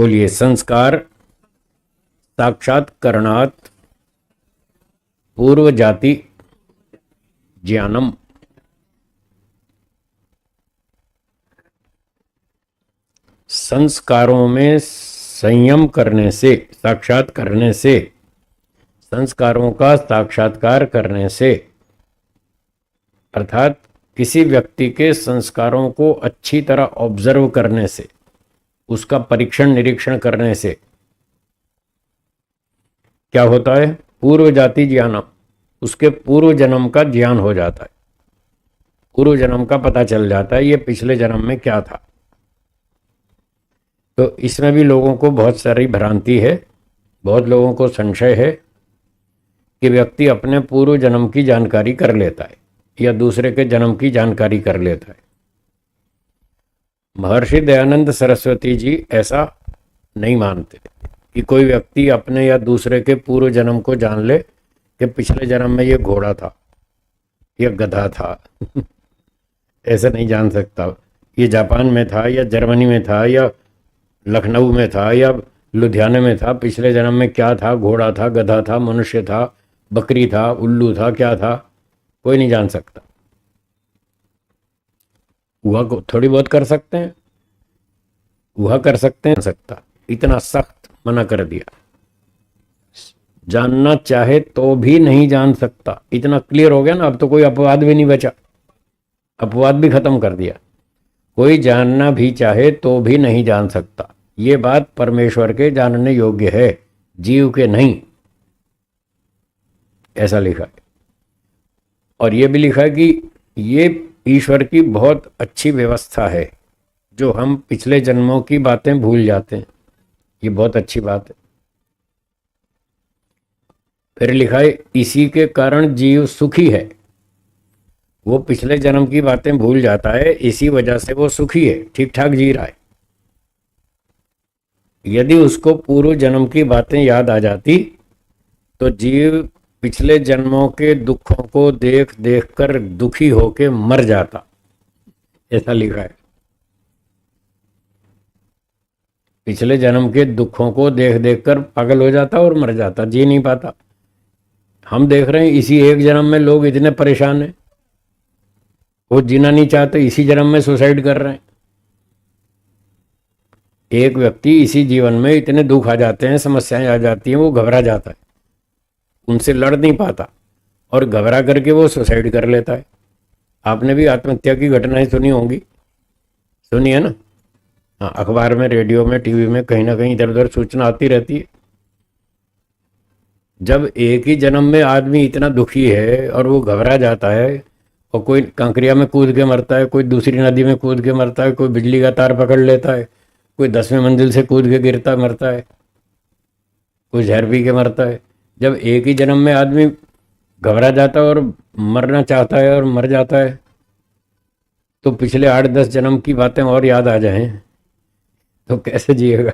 बोलिए। संस्कार साक्षात्करणात् पूर्व जाति ज्ञानम। संस्कारों में संयम करने से, साक्षात करने से, संस्कारों का साक्षात्कार करने से, अर्थात किसी व्यक्ति के संस्कारों को अच्छी तरह ऑब्जर्व करने से, उसका परीक्षण निरीक्षण करने से क्या होता है? पूर्व जाति ज्ञानम, उसके पूर्व जन्म का ज्ञान हो जाता है। पूर्व जन्म का पता चल जाता है, ये पिछले जन्म में क्या था। तो इसमें भी लोगों को बहुत सारी भ्रांति है, बहुत लोगों को संशय है कि व्यक्ति अपने पूर्व जन्म की जानकारी कर लेता है या दूसरे के जन्म की जानकारी कर लेता है। महर्षि दयानंद सरस्वती जी ऐसा नहीं मानते कि कोई व्यक्ति अपने या दूसरे के पूर्व जन्म को जान ले कि पिछले जन्म में ये घोड़ा था या गधा था। ऐसा नहीं जान सकता। ये जापान में था या जर्मनी में था या लखनऊ में था या लुधियाने में था, पिछले जन्म में क्या था? घोड़ा था, गधा था, मनुष्य था, बकरी था, उल्लू था, क्या था? कोई नहीं जान सकता। हुआ को थोड़ी बहुत कर सकते हैं, हुआ कर सकते हैं, सकता। इतना सख्त मना कर दिया। जानना चाहे तो भी नहीं जान सकता, इतना क्लियर हो गया ना। अब तो कोई अपवाद भी नहीं बचा, अपवाद भी खत्म कर दिया। कोई जानना भी चाहे तो भी नहीं जान सकता। ये बात परमेश्वर के जानने योग्य है, जीव के नहीं। ऐसा लिखा है। और ये भी लिखा है कि ये ईश्वर की बहुत अच्छी व्यवस्था है, जो हम पिछले जन्मों की बातें भूल जाते हैं। ये बहुत अच्छी बात है। फिर लिखा है इसी के कारण जीव सुखी है। वो पिछले जन्म की बातें भूल जाता है, इसी वजह से वो सुखी है, ठीक ठाक जी रहा है। यदि उसको पूर्व जन्म की बातें याद आ जाती तो जीव पिछले जन्मों के दुखों को देख देख कर दुखी होके मर जाता। ऐसा लिखा है। पिछले जन्म के दुखों को देख देख कर पागल हो जाता और मर जाता, जी नहीं पाता। हम देख रहे हैं इसी एक जन्म में लोग इतने परेशान हैं, वो जीना नहीं चाहते, इसी जन्म में सुसाइड कर रहे हैं। एक व्यक्ति इसी जीवन में इतने दुख आ जाते हैं, समस्याएं आ जाती हैं, वो घबरा जाता है, उनसे लड़ नहीं पाता और घबरा करके वो सुसाइड कर लेता है। आपने भी आत्महत्या की घटनाएं सुनी होंगी, सुनी है ना? हाँ, अखबार में, रेडियो में, टीवी में, कहीं ना कहीं इधर उधर सूचना आती रहती है। जब एक ही जन्म में आदमी इतना दुखी है और वो घबरा जाता है, और कोई कांकरिया में कूद के मरता है, कोई दूसरी नदी में कूद के मरता है, कोई बिजली का तार पकड़ लेता है, कोई 10वें मंजिल से कूद के गिरता मरता है, कोई जहर पी के मरता है। जब एक ही जन्म में आदमी घबरा जाता है और मरना चाहता है और मर जाता है, तो पिछले 8-10 जन्म की बातें और याद आ जाएं तो कैसे जिएगा?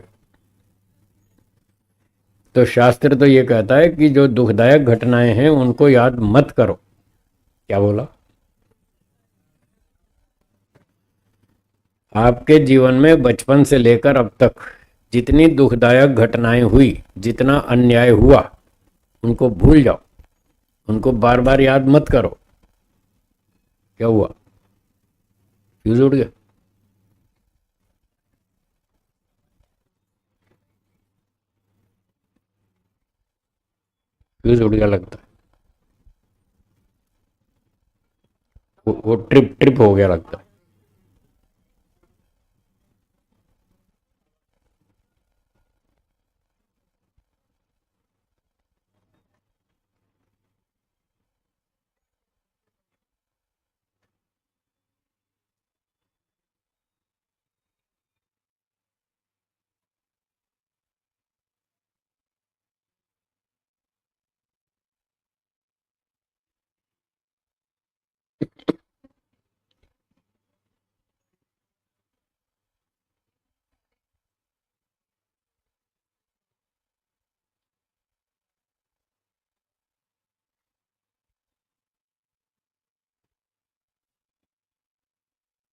तो शास्त्र तो ये कहता है कि जो दुखदायक घटनाएं हैं उनको याद मत करो। क्या बोला? आपके जीवन में बचपन से लेकर अब तक जितनी दुखदायक घटनाएं हुई, जितना अन्याय हुआ, उनको भूल जाओ, उनको बार बार याद मत करो। क्या हुआ? फ्यूज उड़ गया? फ्यूज उड़ गया लगता है। वो ट्रिप ट्रिप हो गया लगता है।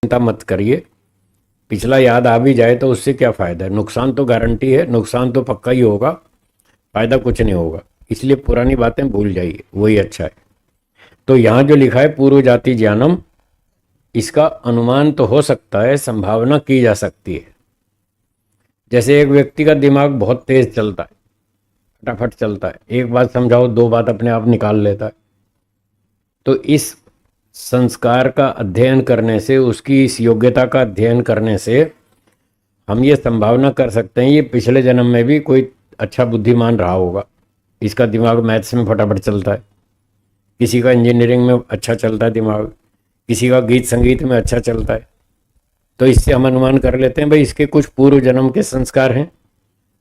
चिंता मत करिए, पिछला याद आ भी जाए तो उससे क्या फायदा है? नुकसान तो गारंटी है, नुकसान तो पक्का ही होगा, फायदा कुछ नहीं होगा। इसलिए पुरानी बातें भूल जाइए, वही अच्छा है। तो यहाँ जो लिखा है पूर्व जाति ज्ञानम, इसका अनुमान तो हो सकता है, संभावना की जा सकती है। जैसे एक व्यक्ति का दिमाग बहुत तेज चलता है, फटाफट चलता है, एक बात समझाओ दो बात अपने आप निकाल लेता है। तो इस संस्कार का अध्ययन करने से, उसकी इस योग्यता का अध्ययन करने से हम ये संभावना कर सकते हैं ये पिछले जन्म में भी कोई अच्छा बुद्धिमान रहा होगा। इसका दिमाग मैथ्स में फटाफट चलता है, किसी का इंजीनियरिंग में अच्छा चलता है दिमाग, किसी का गीत संगीत में अच्छा चलता है। तो इससे हम अनुमान कर लेते हैं भाई इसके कुछ पूर्व जन्म के संस्कार हैं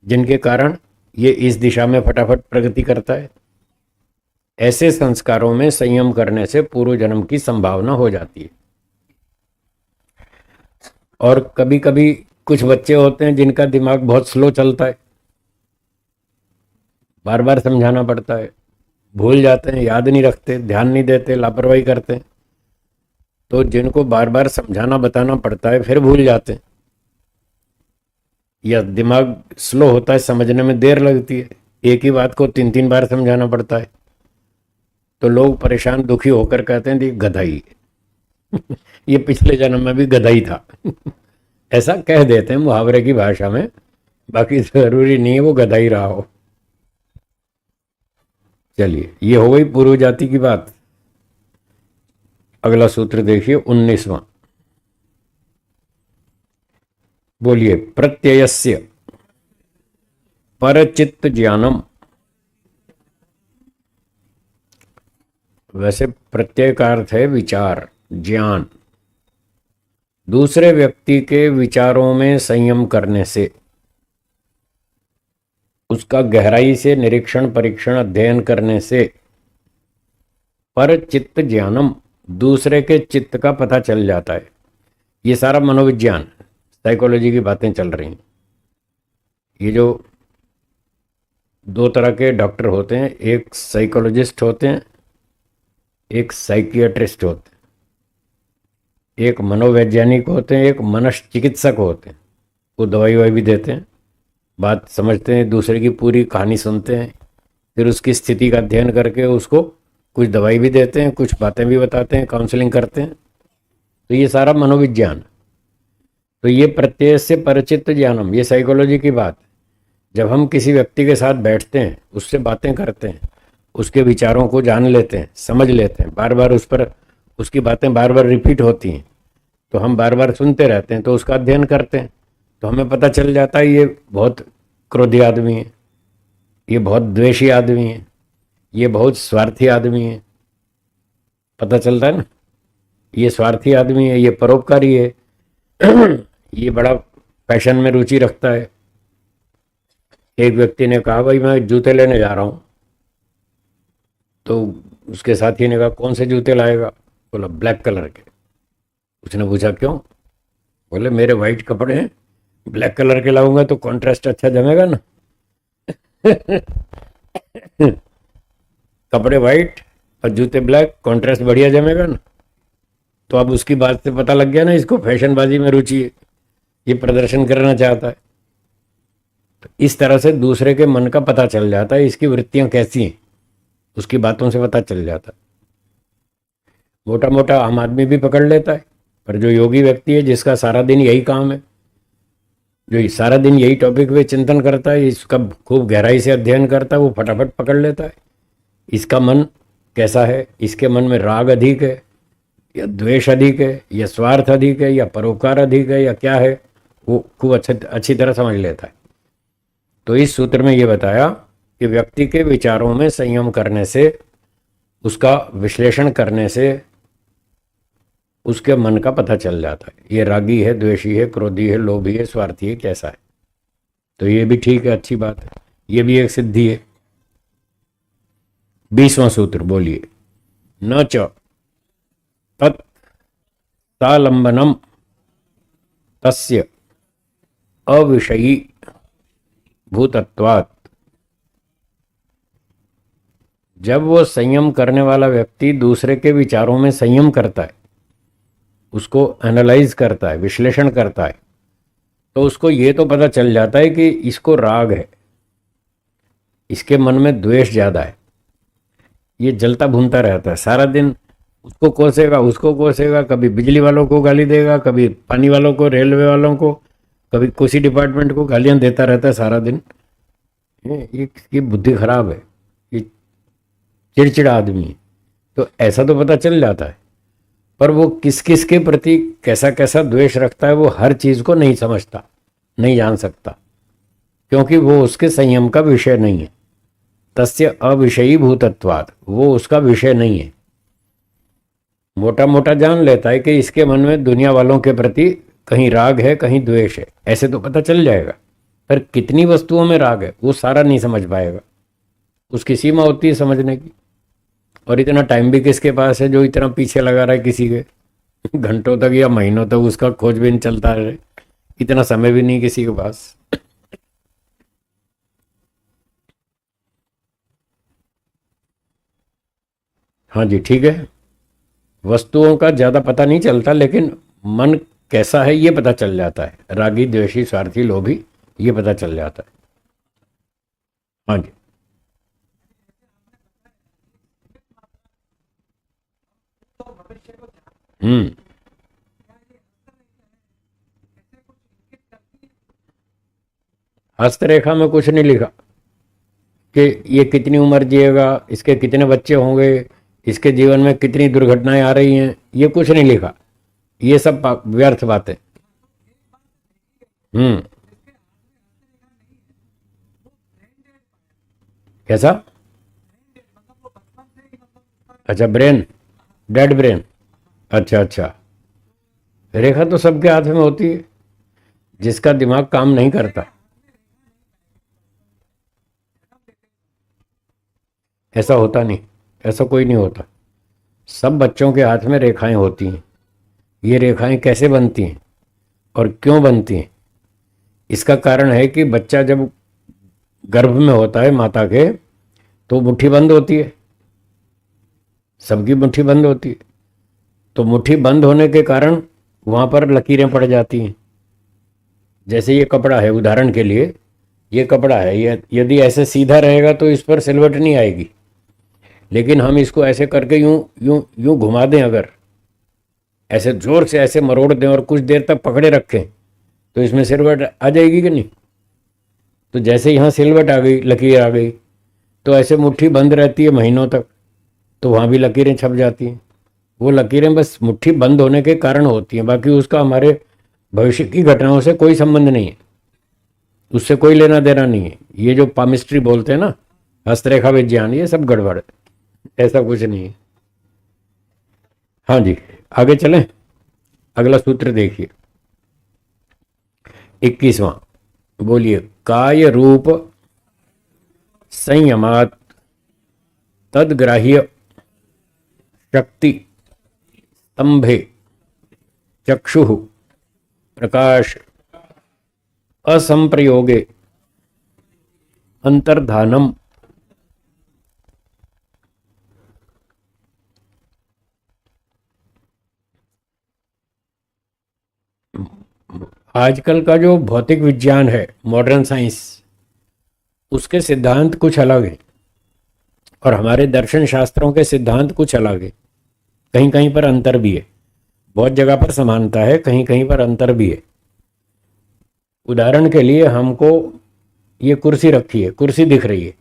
जिनके कारण ये इस दिशा में फटाफट प्रगति करता है। ऐसे संस्कारों में संयम करने से पूर्व जन्म की संभावना हो जाती है। और कभी कभी कुछ बच्चे होते हैं जिनका दिमाग बहुत स्लो चलता है, बार बार समझाना पड़ता है, भूल जाते हैं, याद नहीं रखते, ध्यान नहीं देते, लापरवाही करते हैं। तो जिनको बार बार समझाना बताना पड़ता है फिर भूल जाते हैं, या दिमाग स्लो होता है, समझने में देर लगती है, एक ही बात को तीन तीन बार समझाना पड़ता है, तो लोग परेशान दुखी होकर कहते हैं ये गधाई ये पिछले जन्म में भी गधाई था ऐसा कह देते हैं मुहावरे की भाषा में, बाकी जरूरी नहीं है वो गधाई रहा हो। चलिए, ये हो गई पूर्व जाति की बात। अगला सूत्र देखिए 19वां। बोलिए, प्रत्ययस्य परचित्त ज्ञानम। वैसे प्रत्यय का अर्थ है विचार, ज्ञान। दूसरे व्यक्ति के विचारों में संयम करने से, उसका गहराई से निरीक्षण परीक्षण अध्ययन करने से, पर चित्त ज्ञानम, दूसरे के चित्त का पता चल जाता है। ये सारा मनोविज्ञान, साइकोलॉजी की बातें चल रही हैं। ये जो दो तरह के डॉक्टर होते हैं, एक साइकोलॉजिस्ट होते हैं, एक साइकियाट्रिस्ट होते हैं, एक मनोवैज्ञानिक होते हैं, एक मनश्चिकित्सक होते हैं। वो दवाई ववाई भी देते हैं, बात समझते हैं, दूसरे की पूरी कहानी सुनते हैं, फिर उसकी स्थिति का अध्ययन करके उसको कुछ दवाई भी देते हैं, कुछ बातें भी बताते हैं, काउंसलिंग करते हैं। तो ये सारा मनोविज्ञान। तो ये प्रत्यय से परिचित ज्ञानम, ये साइकोलॉजी की बात। जब हम किसी व्यक्ति के साथ बैठते हैं, उससे बातें करते हैं, उसके विचारों को जान लेते हैं, समझ लेते हैं, बार बार उस पर उसकी बातें बार बार रिपीट होती हैं, तो हम बार बार सुनते रहते हैं, तो उसका अध्ययन करते हैं, तो हमें पता चल जाता है ये बहुत क्रोधी आदमी है, ये बहुत द्वेषी आदमी है, ये बहुत स्वार्थी आदमी है। पता चलता है ना, ये स्वार्थी आदमी है, ये परोपकारी है ये बड़ा फैशन में रुचि रखता है। एक व्यक्ति ने कहा भाई मैं जूते लेने जा रहा हूँ, तो उसके साथी ने कहा कौन से जूते लाएगा? बोला ब्लैक कलर के। उसने पूछा क्यों? बोले मेरे वाइट कपड़े हैं, ब्लैक कलर के लाऊंगा तो कॉन्ट्रास्ट अच्छा जमेगा ना कपड़े वाइट और जूते ब्लैक, कॉन्ट्रास्ट बढ़िया जमेगा ना। तो अब उसकी बात से पता लग गया ना, इसको फैशनबाजी में रुचि है, ये प्रदर्शन करना चाहता है। तो इस तरह से दूसरे के मन का पता चल जाता है, इसकी वृत्तियां कैसी हैं, उसकी बातों से पता चल जाता है। मोटा मोटा आम आदमी भी पकड़ लेता है, पर जो योगी व्यक्ति है, जिसका सारा दिन यही काम है, जो सारा दिन यही टॉपिक पे चिंतन करता है, इसका खूब गहराई से अध्ययन करता है, वो फटाफट पकड़ लेता है इसका मन कैसा है, इसके मन में राग अधिक है या द्वेष अधिक है या स्वार्थ अधिक है या परोपकार अधिक है या क्या है, वो खूब अच्छी तरह समझ लेता है। तो इस सूत्र में ये बताया कि व्यक्ति के विचारों में संयम करने से, उसका विश्लेषण करने से उसके मन का पता चल जाता है, ये रागी है, द्वेषी है, क्रोधी है, लोभी है, स्वार्थी है, कैसा है। तो ये भी ठीक है, अच्छी बात है, ये भी एक सिद्धि है। 20वां सूत्र बोलिए, न च तत्सालंबनम तस्य अविषयी भूतत्वात्। जब वो संयम करने वाला व्यक्ति दूसरे के विचारों में संयम करता है, उसको एनालाइज करता है, विश्लेषण करता है, तो उसको ये तो पता चल जाता है कि इसको राग है, इसके मन में द्वेष ज्यादा है, ये जलता भूनता रहता है सारा दिन, उसको कोसेगा उसको कोसेगा, कभी बिजली वालों को गाली देगा, कभी पानी वालों को, रेलवे वालों को, कभी किसी डिपार्टमेंट को गालियां देता रहता है सारा दिन। ये इसकी बुद्धि खराब है, ये चिड़चिड़ा आदमी है। तो ऐसा तो पता चल जाता है, पर वो किस किस के प्रति कैसा कैसा द्वेष रखता है वो हर चीज को नहीं समझता, नहीं जान सकता, क्योंकि वो उसके संयम का विषय नहीं है। तस्य अविषयी भूतत्वात्, वो उसका विषय नहीं है। मोटा मोटा जान लेता है कि इसके मन में दुनिया वालों के प्रति कहीं राग है कहीं द्वेष है, ऐसे तो पता चल जाएगा, पर कितनी वस्तुओं में राग है वो सारा नहीं समझ पाएगा। उसकी सीमा होती है समझने की, और इतना टाइम भी किसके पास है जो इतना पीछे लगा रहा है किसी के घंटों तक या महीनों तक उसका खोजबीन चलता रहे, इतना समय भी नहीं किसी के पास। हाँ जी ठीक है, वस्तुओं का ज्यादा पता नहीं चलता, लेकिन मन कैसा है ये पता चल जाता है, रागी द्वेषी स्वार्थी लोभी, ये पता चल जाता है। हाँ जी। हम्म। हस्तरेखा में कुछ नहीं लिखा कि ये कितनी उम्र जिएगा, इसके कितने बच्चे होंगे, इसके जीवन में कितनी दुर्घटनाएं आ रही हैं, ये कुछ नहीं लिखा। ये सब व्यर्थ बातें। हम्म। कैसा? अच्छा ब्रेन, डेड ब्रेन। अच्छा अच्छा, रेखा तो सबके हाथ में होती है, जिसका दिमाग काम नहीं करता। ऐसा होता नहीं, ऐसा कोई नहीं होता। सब बच्चों के हाथ में रेखाएं होती हैं। ये रेखाएं कैसे बनती हैं और क्यों बनती हैं, इसका कारण है कि बच्चा जब गर्भ में होता है माता के, तो मुट्ठी बंद होती है, सबकी मुट्ठी बंद होती है। तो मुट्ठी बंद होने के कारण वहाँ पर लकीरें पड़ जाती हैं। जैसे ये कपड़ा है, उदाहरण के लिए ये कपड़ा है, ये यदि ऐसे सीधा रहेगा तो इस पर सिलवट नहीं आएगी, लेकिन हम इसको ऐसे करके यूं यूं यूं घुमा दें, अगर ऐसे जोर से ऐसे मरोड़ दें और कुछ देर तक पकड़े रखें, तो इसमें सिलवट आ जाएगी कि नहीं? तो जैसे यहाँ सिलवट आ गई, लकीर आ गई, तो ऐसे मुट्ठी बंद रहती है महीनों तक, तो वहाँ भी लकीरें छप जाती हैं। वो लकीरें बस मुट्ठी बंद होने के कारण होती हैं, बाकी उसका हमारे भविष्य की घटनाओं से कोई संबंध नहीं है, उससे कोई लेना देना नहीं है। ये जो पामिस्ट्री बोलते हैं ना, हस्तरेखा विज्ञान, ये सब गड़बड़ है, ऐसा कुछ नहीं है। हाँ जी, आगे चलें, अगला सूत्र देखिए 21वां। बोलिए, काय रूप संयमात तदग्राह्य शक्ति स्तंभे चक्षु प्रकाश असंप्रयोगे अंतर्धानम। आजकल का जो भौतिक विज्ञान है, मॉडर्न साइंस, उसके सिद्धांत कुछ अलग हैं, और हमारे दर्शन शास्त्रों के सिद्धांत कुछ अलग है। कहीं कहीं पर अंतर भी है, बहुत जगह पर समानता है, कहीं कहीं पर अंतर भी है। उदाहरण के लिए हमको ये कुर्सी रखी है, कुर्सी दिख रही है,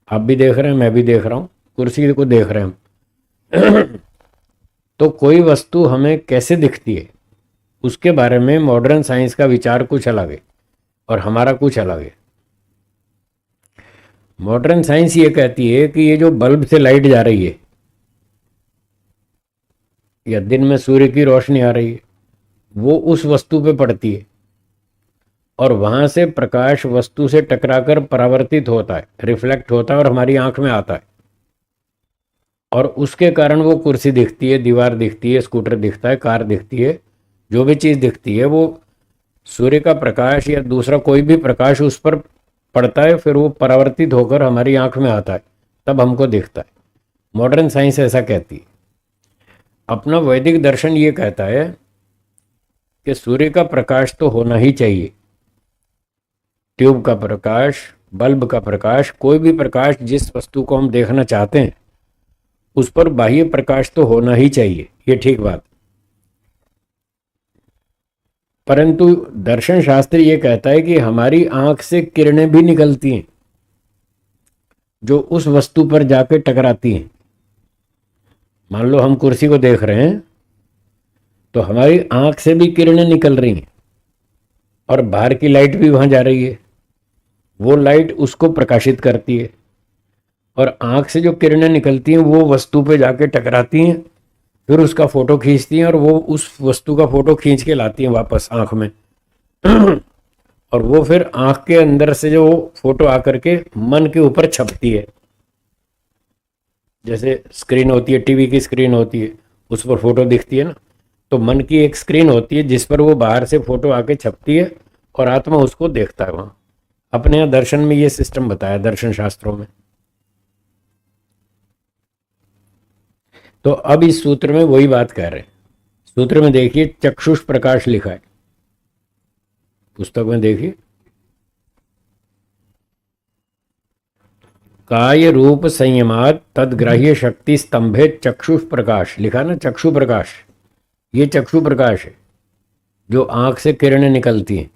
आप भी देख रहे हैं, मैं भी देख रहा हूँ, कुर्सी को देख रहे हैं हम। तो कोई वस्तु हमें कैसे दिखती है उसके बारे में मॉडर्न साइंस का विचार कुछ अलग है और हमारा कुछ अलग है। मॉडर्न साइंस ये कहती है कि ये जो बल्ब से लाइट जा रही है, या दिन में सूर्य की रोशनी आ रही है, वो उस वस्तु पे पड़ती है, और वहां से प्रकाश वस्तु से टकराकर परावर्तित होता है, रिफ्लेक्ट होता है और हमारी आंख में आता है, और उसके कारण वो कुर्सी दिखती है, दीवार दिखती है, स्कूटर दिखता है, कार दिखती है, जो भी चीज दिखती है वो सूर्य का प्रकाश या दूसरा कोई भी प्रकाश उस पर पड़ता है, फिर वो परावर्तित होकर हमारी आंख में आता है, तब हमको दिखता है। मॉडर्न साइंस ऐसा कहती है। अपना वैदिक दर्शन ये कहता है कि सूर्य का प्रकाश तो होना ही चाहिए, ट्यूब का प्रकाश, बल्ब का प्रकाश, कोई भी प्रकाश जिस वस्तु को हम देखना चाहते हैं उस पर बाह्य प्रकाश तो होना ही चाहिए, ये ठीक बात। परंतु दर्शन शास्त्र ये कहता है कि हमारी आंख से किरणें भी निकलती हैं जो उस वस्तु पर जाके टकराती हैं। मान लो हम कुर्सी को देख रहे हैं तो हमारी आंख से भी किरणें निकल रही हैं और बाहर की लाइट भी वहां जा रही है, वो लाइट उसको प्रकाशित करती है और आंख से जो किरणें निकलती हैं वो वस्तु पे जाके टकराती हैं, फिर उसका फोटो खींचती हैं और वो उस वस्तु का फोटो खींच के लाती हैं वापस आंख में और वो फिर आंख के अंदर से जो फोटो आकर के मन के ऊपर छपती है। जैसे स्क्रीन होती है, टीवी की स्क्रीन होती है, उस पर फोटो दिखती है ना, तो मन की एक स्क्रीन होती है जिस पर वो बाहर से फोटो आके छपती है और आत्मा उसको देखता है। वहां अपने यहाँ दर्शन में ये सिस्टम बताया, दर्शन शास्त्रों में। तो अब इस सूत्र में वही बात कह रहे हैं। सूत्र में देखिए चक्षुष प्रकाश लिखा है, पुस्तक में देखिए, काय रूप संयमात तदग्राह्य शक्ति स्तंभे चक्षुष प्रकाश लिखा ना, चक्षु प्रकाश, ये चक्षु प्रकाश है जो आंख से किरणें निकलती हैं।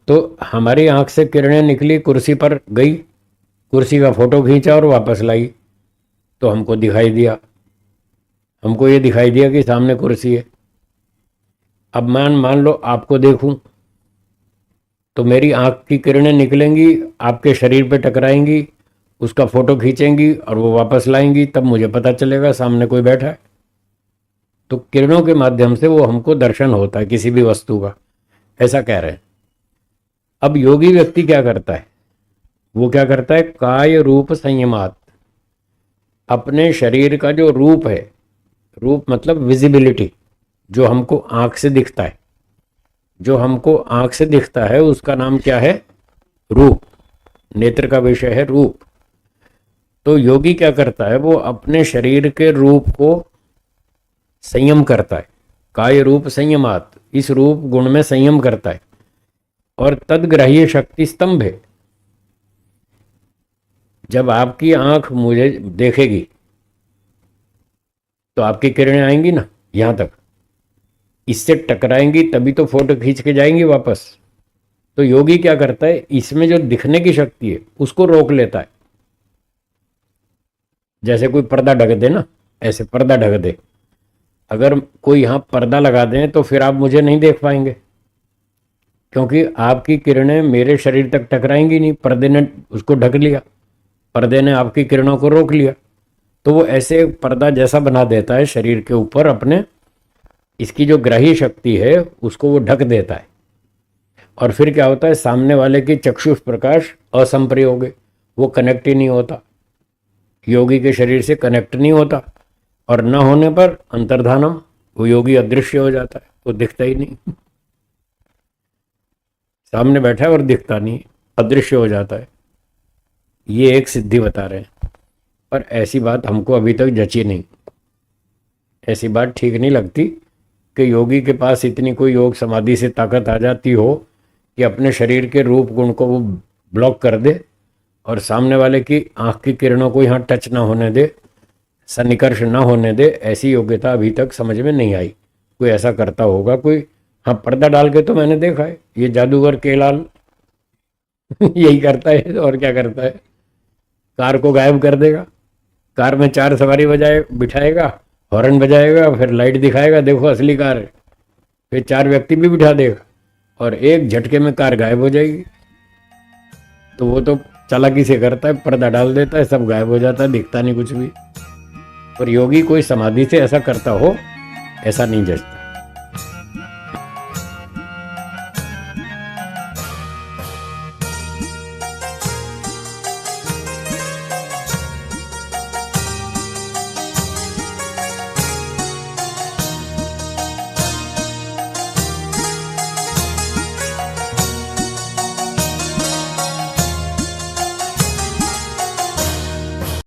तो हमारी आंख से किरणें निकली, कुर्सी पर गई, कुर्सी का फोटो खींचा और वापस लाई, तो हमको दिखाई दिया, हमको ये दिखाई दिया कि सामने कुर्सी है। अब मान लो आपको देखूं तो मेरी आंख की किरणें निकलेंगी, आपके शरीर पे टकराएंगी, उसका फोटो खींचेंगी और वो वापस लाएंगी, तब मुझे पता चलेगा सामने कोई बैठा है। तो किरणों के माध्यम से वो हमको दर्शन होता है किसी भी वस्तु का, ऐसा कह रहे हैं। अब योगी व्यक्ति क्या करता है, वो क्या करता है, काय रूप संयमात, अपने शरीर का जो रूप है, रूप मतलब विजिबिलिटी, जो हमको आंख से दिखता है, जो हमको आंख से दिखता है उसका नाम क्या है, रूप। नेत्र का विषय है रूप। तो योगी क्या करता है, वो अपने शरीर के रूप को संयम करता है, काय रूप संयमात, इस रूप गुण में संयम करता है। और तदग्राह्य शक्ति स्तंभ है, जब आपकी आंख मुझे देखेगी तो आपकी किरणें आएंगी ना यहां तक, इससे टकराएंगी तभी तो फोटो खींच के जाएंगी वापस। तो योगी क्या करता है, इसमें जो दिखने की शक्ति है उसको रोक लेता है। जैसे कोई पर्दा ढक दे ना, ऐसे पर्दा ढक दे, अगर कोई यहां पर्दा लगा दें तो फिर आप मुझे नहीं देख पाएंगे, क्योंकि आपकी किरणें मेरे शरीर तक टकराएंगी नहीं, पर्दे ने उसको ढक लिया, पर्दे ने आपकी किरणों को रोक लिया। तो वो ऐसे पर्दा जैसा बना देता है शरीर के ऊपर अपने, इसकी जो ग्राही शक्ति है उसको वो ढक देता है। और फिर क्या होता है, सामने वाले की चक्षुष प्रकाश असंप्रयोग है, वो कनेक्ट ही नहीं होता, योगी के शरीर से कनेक्ट नहीं होता, और न होने पर अंतर्धानम, वो योगी अदृश्य हो जाता है, वो दिखता ही नहीं, सामने बैठा है और दिखता नहीं, अदृश्य हो जाता है। ये एक सिद्धि बता रहे हैं, पर ऐसी बात हमको अभी तक जची नहीं, ऐसी बात ठीक नहीं लगती कि योगी के पास इतनी कोई योग समाधि से ताकत आ जाती हो कि अपने शरीर के रूप गुण को वो ब्लॉक कर दे और सामने वाले की आंख की किरणों को यहाँ टच ना होने दे, सन्निकर्ष ना होने दे। ऐसी योग्यता अभी तक समझ में नहीं आई। कोई ऐसा करता होगा कोई, हाँ पर्दा डाल के तो मैंने देखा है, ये जादूगर केलाल यही करता है, और क्या करता है, कार को गायब कर देगा, कार में 4 सवारी बिठाएगा, हॉर्न बजाएगा, फिर लाइट दिखाएगा, देखो असली कार है, फिर 4 व्यक्ति भी बिठा देगा और एक झटके में कार गायब हो जाएगी। तो वो तो चालाकी से करता है, पर्दा डाल देता है, सब गायब हो जाता है, दिखता नहीं कुछ भी। पर योगी कोई समाधि से ऐसा करता हो, ऐसा नहीं जचता।